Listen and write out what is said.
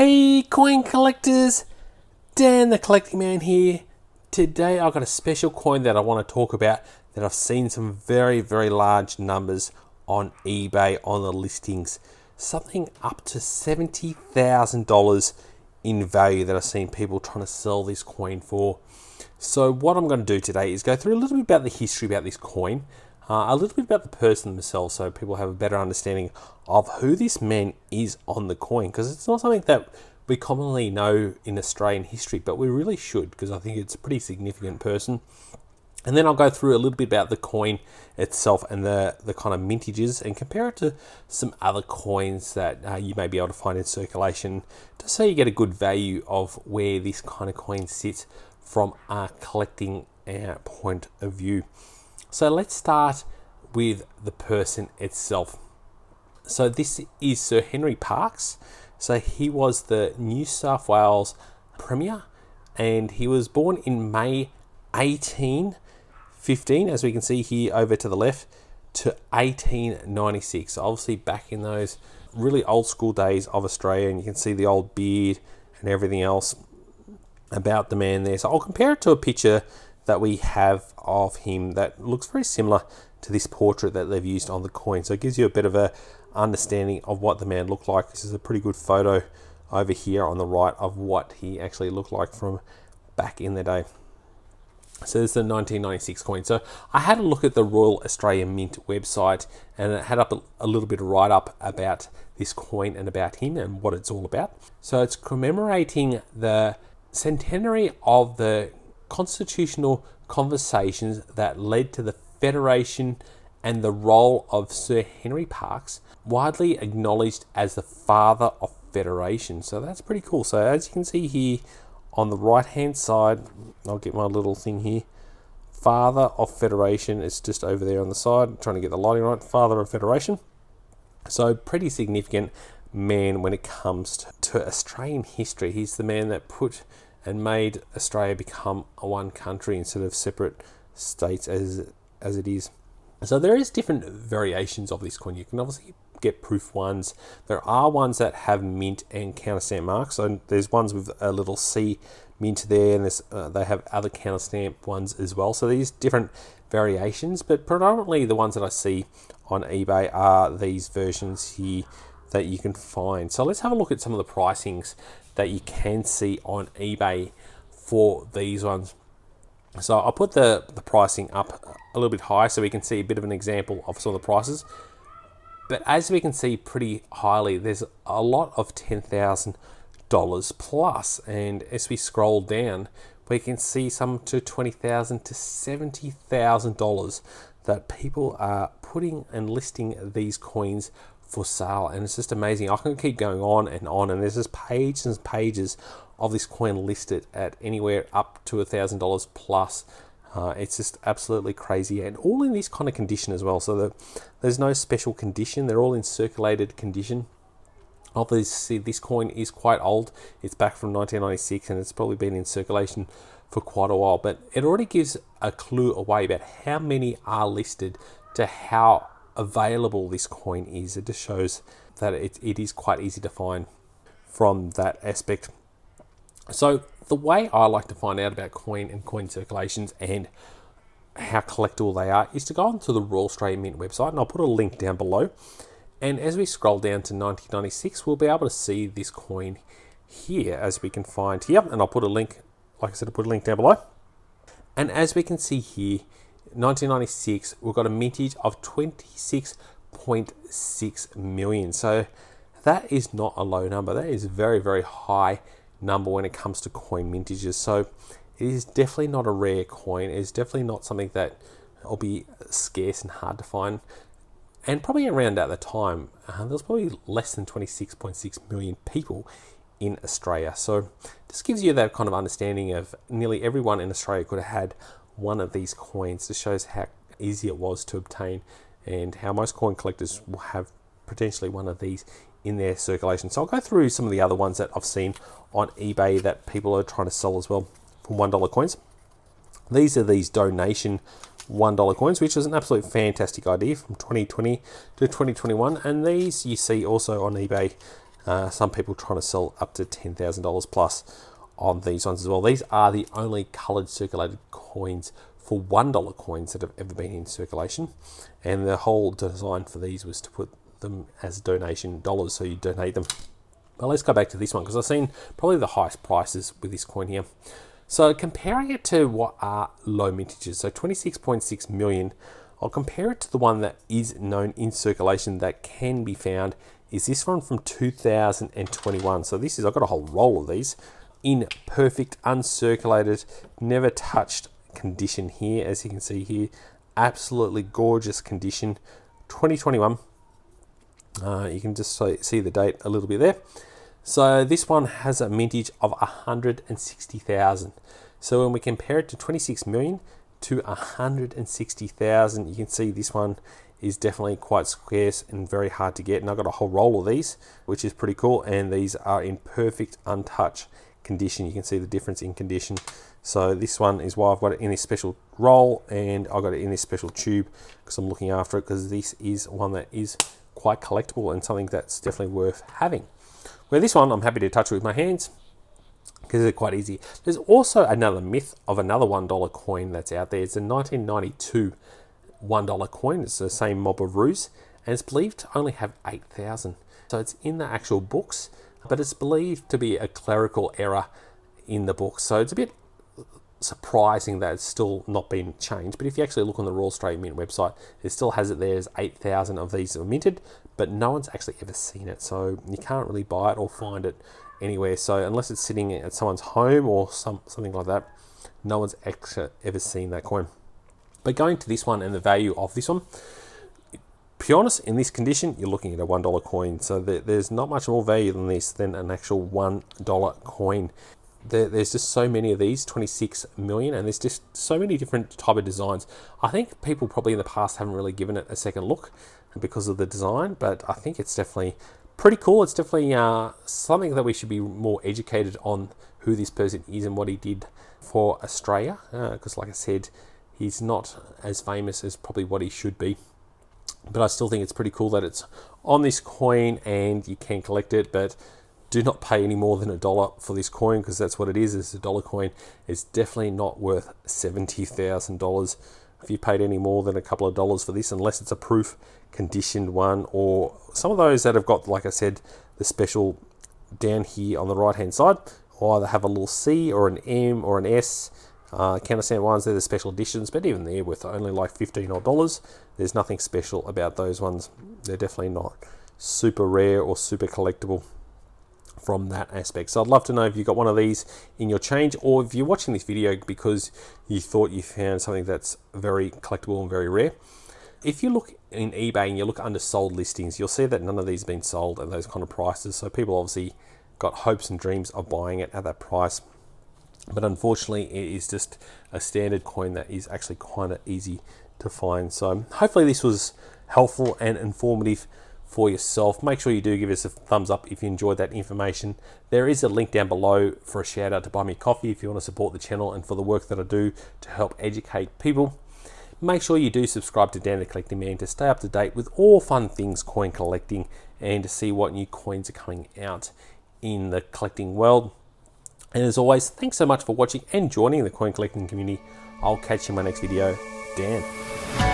Hey coin collectors, Dan the Collecting Man here. Today I've got a special coin that I want to talk about that I've seen some very large numbers on eBay on the listings. Something up to $70,000 in value that I've seen people trying to sell this coin for. So what I'm going to do today is go through a little bit about the history about this coin, a little bit about the person themselves so people have a better understanding of who this man is on the coin, because it's not something that we commonly know in Australian history, but we really should, because I think it's a pretty significant person. And then I'll go through a little bit about the coin itself and the kind of mintages and compare it to some other coins that you may be able to find in circulation, just so you get a good value of where this kind of coin sits from a collecting point of view. So let's start with the person itself. So this is Sir Henry Parkes. So he was the New South Wales Premier, and he was born in May 1815, as we can see here over to the left, to 1896. Obviously back in those really old school days of Australia, and you can see the old beard and everything else about the man there. So I'll compare it to a picture that we have of him that looks very similar to this portrait that they've used on the coin. So it gives you a bit of a understanding of what the man looked like. This is a pretty good photo over here on the right of what he actually looked like from back in the day. So this is the 1996 coin. So I had a look at the Royal Australian Mint website, and it had up a little bit of write-up about this coin and about him and what it's all about. So it's commemorating the centenary of the constitutional conversations that led to the Federation and the role of Sir Henry Parkes, widely acknowledged as the father of Federation. So that's pretty cool. So as you can see here on the right hand side, I'll get my little thing here, father of Federation. It's just over there on the side. I'm trying to get the lighting right. Father of Federation. So pretty significant man when it comes to Australian history. He's the man that put and made Australia become a one country instead of separate states as it is. So there is different variations of this coin. You can obviously get proof ones. There are ones that have mint and counterstamp marks. So there's ones with a little C mint there, and they have other counterstamp ones as well. So these different variations, but predominantly the ones that I see on eBay are these versions here that you can find. So let's have a look at some of the pricings that you can see on eBay for these ones. So I'll put the pricing up a little bit high so we can see a bit of an example of some of the prices. But as we can see pretty highly, there's a lot of $10,000 plus, and as we scroll down, we can see some to $20,000 to $70,000 that people are putting and listing these coins for sale, and it's just amazing. I can keep going on, and there's just pages and pages of this coin listed at anywhere up to $1,000 plus. It's just absolutely crazy, and all in this kind of condition as well. So there's no special condition. They're all in circulated condition. Obviously, this coin is quite old. It's back from 1996, and it's probably been in circulation for quite a while. But it already gives a clue away about how many are listed to how available this coin is. It just shows that it is quite easy to find from that aspect. So the way I like to find out about coin and coin circulations and how collectible they are is to go onto the Royal Australian Mint website, and I'll put a link down below. And as we scroll down to 1996, we'll be able to see this coin here, as we can find here. And I'll put a link, like I said, I'll put a link down below. And as we can see here, 1996, we've got a mintage of 26.6 million. So that is not a low number. That is a very high number when it comes to coin mintages. So it is definitely not a rare coin. It is definitely not something that will be scarce and hard to find. And probably around at the time, there's probably less than 26.6 million people in Australia. So this gives you that kind of understanding of nearly everyone in Australia could have had one of these coins. This shows how easy it was to obtain and how most coin collectors will have potentially one of these in their circulation. So I'll go through some of the other ones that I've seen on eBay that people are trying to sell as well for $1 coins. These are these donation $1 coins, which is an absolute fantastic idea from 2020 to 2021. And these you see also on eBay Some people trying to sell up to $10,000 plus on these ones as well. These are the only coloured circulated coins for $1 coins that have ever been in circulation, and the whole design for these was to put them as donation dollars, so you donate them. But let's go back to this one because I've seen probably the highest prices with this coin here. So comparing it to what are low mintages, so 26.6 million, I'll compare it to the one that is known in circulation that can be found is this one from 2021. So this is, I've got a whole roll of these in perfect, uncirculated, never touched condition here, as you can see here. Absolutely gorgeous condition. 2021. You can just see the date a little bit there. So this one has a mintage of 160,000. So when we compare it to 26 million to 160,000, you can see this one is definitely quite scarce and very hard to get. And I've got a whole roll of these, which is pretty cool. And these are in perfect, untouched condition. You can see the difference in condition. So this one is why I've got it in this special roll, and I've got it in this special tube because I'm looking after it, because this is one that is quite collectible and something that's definitely worth having. Where this one, I'm happy to touch with my hands because they're quite easy. There's also another myth of another $1 coin that's out there. It's a 1992 $1 coin. It's the same mob of ruse, and it's believed to only have 8,000. So it's in the actual books, but it's believed to be a clerical error in the books. So it's a bit surprising that it's still not been changed. But if you actually look on the Royal Australian Mint website, it still has it there as 8,000 of these are minted, but no one's actually ever seen it. So you can't really buy it or find it anywhere. So unless it's sitting at someone's home or something like that, no one's actually ever seen that coin. But going to this one and the value of this one, to be honest, in this condition, you're looking at a $1 coin. So there's not much more value than this than an actual $1 coin. There's just so many of these, 26 million, and there's just so many different type of designs. I think people probably in the past haven't really given it a second look because of the design, but I think it's definitely pretty cool. It's definitely something that we should be more educated on who this person is and what he did for Australia, because like I said, he's not as famous as probably what he should be. But I still think it's pretty cool that it's on this coin and you can collect it, but do not pay any more than $1 for this coin, because that's what it is. It's a dollar coin. It's definitely not worth $70,000 if you paid any more than a couple of dollars for this, unless it's a proof conditioned one, or some of those that have got, like I said, the special down here on the right hand side, or either have a little C or an M or an S. Counterstand ones, they're the special editions, but even they're worth only like $15 odd. There's nothing special about those ones. They're definitely not super rare or super collectible from that aspect. So I'd love to know if you've got one of these in your change, or if you're watching this video because you thought you found something that's very collectible and very rare. If you look in eBay and you look under sold listings, you'll see that none of these have been sold at those kind of prices. So people obviously got hopes and dreams of buying it at that price. But unfortunately, it is just a standard coin that is actually kind of easy to find. So hopefully this was helpful and informative for yourself. Make sure you do give us a thumbs up if you enjoyed that information. There is a link down below for a shout out to buy me coffee if you want to support the channel and for the work that I do to help educate people. Make sure you do subscribe to Dan the Collecting Man to stay up to date with all fun things coin collecting and to see what new coins are coming out in the collecting world. And as always, thanks so much for watching and joining the coin collecting community. I'll catch you in my next video. Dan.